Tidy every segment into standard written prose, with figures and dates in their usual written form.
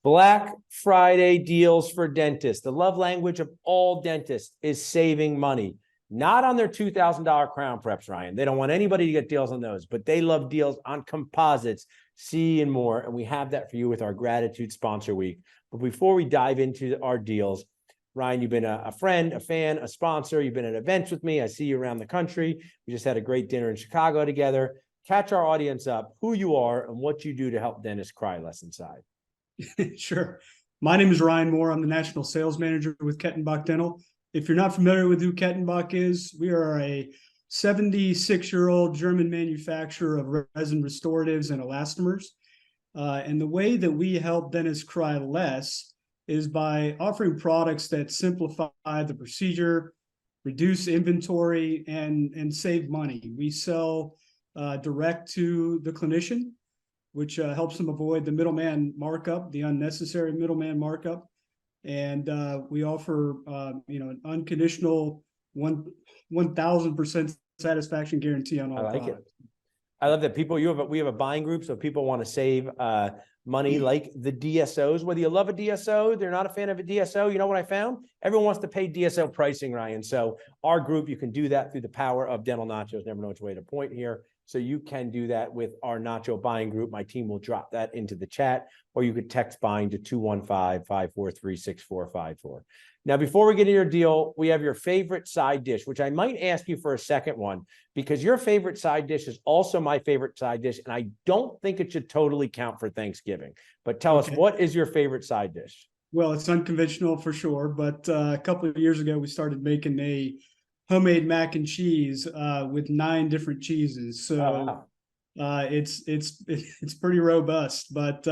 Black Friday deals for dentists. The love language of all dentists is saving money. Not on their $2,000 crown preps, Ryan. They don't want anybody to get deals on those, but they love deals on composites, C, and more. And we have that for you with our Gratitude Sponsor Week. But before we dive into our deals, Ryan, you've been a friend, a fan, a sponsor. You've been at events with me. I see you around the country. We just had a great dinner in Chicago together. Catch our audience up, who you are and what you do to help dentists cry less inside. Sure. My name is Ryan Moore. I'm the National Sales Manager with Kettenbach Dental. If you're not familiar with who Kettenbach is, we are a 76-year-old German manufacturer of resin restoratives and elastomers. And the way that we help dentists cry less is by offering products that simplify the procedure, reduce inventory, and save money. We sell direct to the clinician, which helps them avoid the middleman markup, the unnecessary middleman markup. And we offer, an unconditional 1,000% satisfaction guarantee on all products. I love that we have a buying group, so people want to save money, like the DSOs. Whether you love a DSO, they're not a fan of a DSO. You know what I found? Everyone wants to pay DSO pricing, Ryan. So our group, you can do that through the power of Dental Nachos. Never know which way to point here. So you can do that with our Nacho buying group. My team will drop that into the chat, or you could text buying to 215-543-6454. Now, before we get into your deal, we have your favorite side dish, which I might ask you for a second one, because your favorite side dish is also my favorite side dish, and I don't think it should totally count for Thanksgiving. But tell us, what is your favorite side dish? Well, it's unconventional for sure, but a couple of years ago, we started making a homemade mac and cheese with 9 different cheeses. So it's pretty robust. But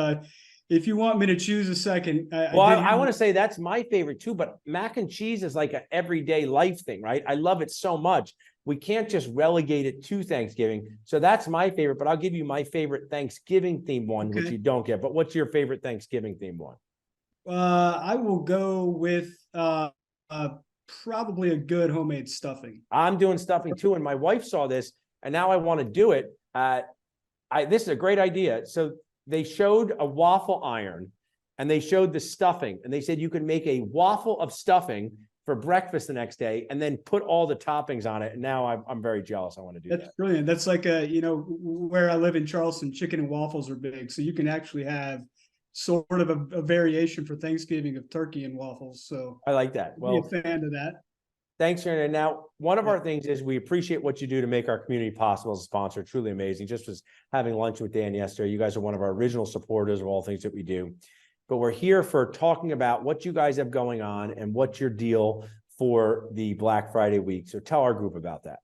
if you want me to choose a second, I want to say that's my favorite too. But mac and cheese is like an everyday life thing, right? I love it so much. We can't just relegate it to Thanksgiving. So that's my favorite. But I'll give you my favorite Thanksgiving themed one, which you don't get. But what's your favorite Thanksgiving themed one? I will go with probably a good homemade stuffing. I'm doing stuffing too, and my wife saw this, and now I want to do it. This is a great idea. So they showed a waffle iron, and they showed the stuffing, and they said you can make a waffle of stuffing for breakfast the next day, and then put all the toppings on it. And now I'm very jealous. I want to do that. That's brilliant. That's like where I live in Charleston, chicken and waffles are big, so you can actually have sort of a variation for Thanksgiving of turkey and waffles. So I like that. Well, be a fan of that. Thanks, Aaron. Now, one of our things is we appreciate what you do to make our community possible as a sponsor. Truly amazing. Just was having lunch with Dan yesterday. You guys are one of our original supporters of all things that we do. But we're here for talking about what you guys have going on and what's your deal for the Black Friday week. So tell our group about that.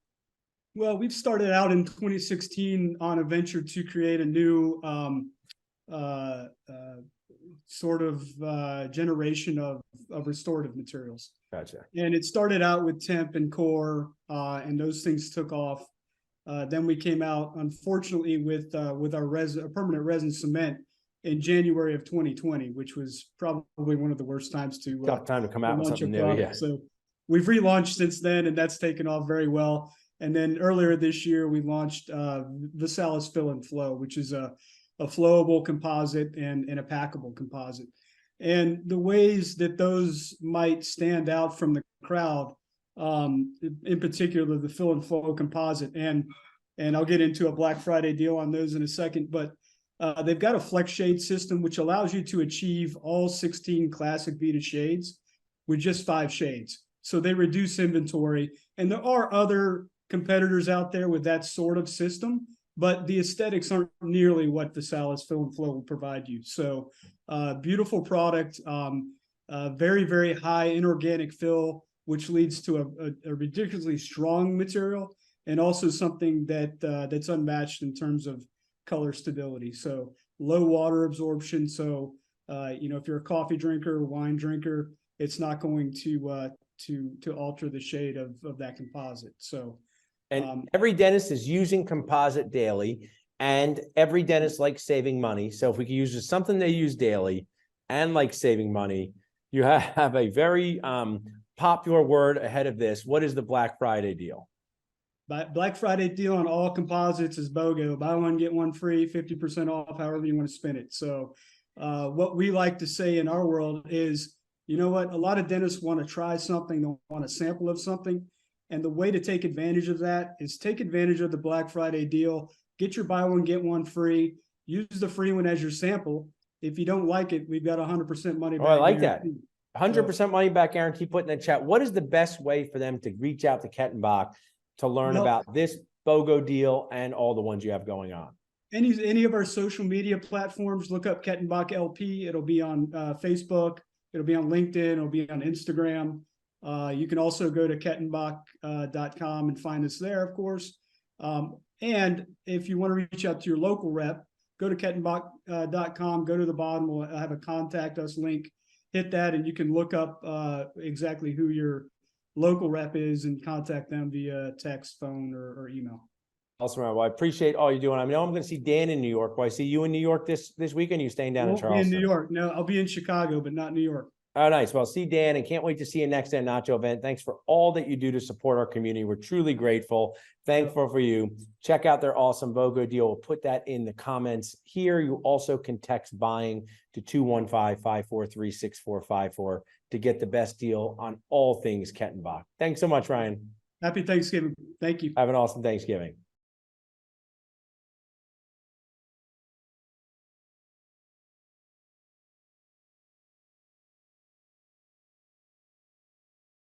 Well, we've started out in 2016 on a venture to create a new generation of restorative materials. Gotcha. And it started out with temp and core, and those things took off. Then we came out, unfortunately, with our permanent resin cement in January of 2020, which was probably one of the worst times to tough time to come out with something new. Yeah. So we've relaunched since then, and that's taken off very well. And then earlier this year, we launched Visalis Fill and Flow, which is a flowable composite and a packable composite. And the ways that those might stand out from the crowd, in particular the Fill and Flow composite, and I'll get into a Black Friday deal on those in a second, but they've got a flex shade system which allows you to achieve all 16 classic Vita shades with just 5 shades. So they reduce inventory, and there are other competitors out there with that sort of system, but the aesthetics aren't nearly what Visalis Fill and Flow will provide you. So beautiful product, very, very high inorganic fill, which leads to a ridiculously strong material, and also something that's unmatched in terms of color stability. So low water absorption. So if you're a coffee drinker or wine drinker, it's not going to alter the shade of that composite. So. And every dentist is using composite daily, and every dentist likes saving money. So if we could use just something they use daily and like saving money, you have a very popular word ahead of this. What is the Black Friday deal? Black Friday deal on all composites is BOGO. Buy one, get one free, 50% off, however you want to spend it. So what we like to say in our world is, you know what, a lot of dentists want to try something, they want a sample of something. And the way to take advantage of that is take advantage of the Black Friday deal, get your buy one, get one free, use the free one as your sample. If you don't like it, we've got 100% money back. Oh, I like that. guarantee. 100% money back guarantee. Put in the chat. What is the best way for them to reach out to Kettenbach to learn Well, about this BOGO deal and all the ones you have going on? Any of our social media platforms, look up Kettenbach LP. It'll be on Facebook. It'll be on LinkedIn. It'll be on Instagram. You can also go to Kettenbach.com and find us there, of course. And if you want to reach out to your local rep, go to Kettenbach.com, go to the bottom, we'll have a contact us link, hit that, and you can look up exactly who your local rep is and contact them via text, phone, or email. Awesome. Well, I appreciate all you're doing. I know I'm going to see Dan in New York. Will I see you in New York this weekend? You staying down in Charleston? Be in New York. No, I'll be in Chicago, but not New York. Oh, nice. Well, see Dan and can't wait to see you next at Nacho event. Thanks for all that you do to support our community. We're truly grateful. Thankful for you. Check out their awesome BOGO deal. We'll put that in the comments here. You also can text buying to 215-543-6454 to get the best deal on all things Kettenbach. Thanks so much, Ryan. Happy Thanksgiving. Thank you. Have an awesome Thanksgiving.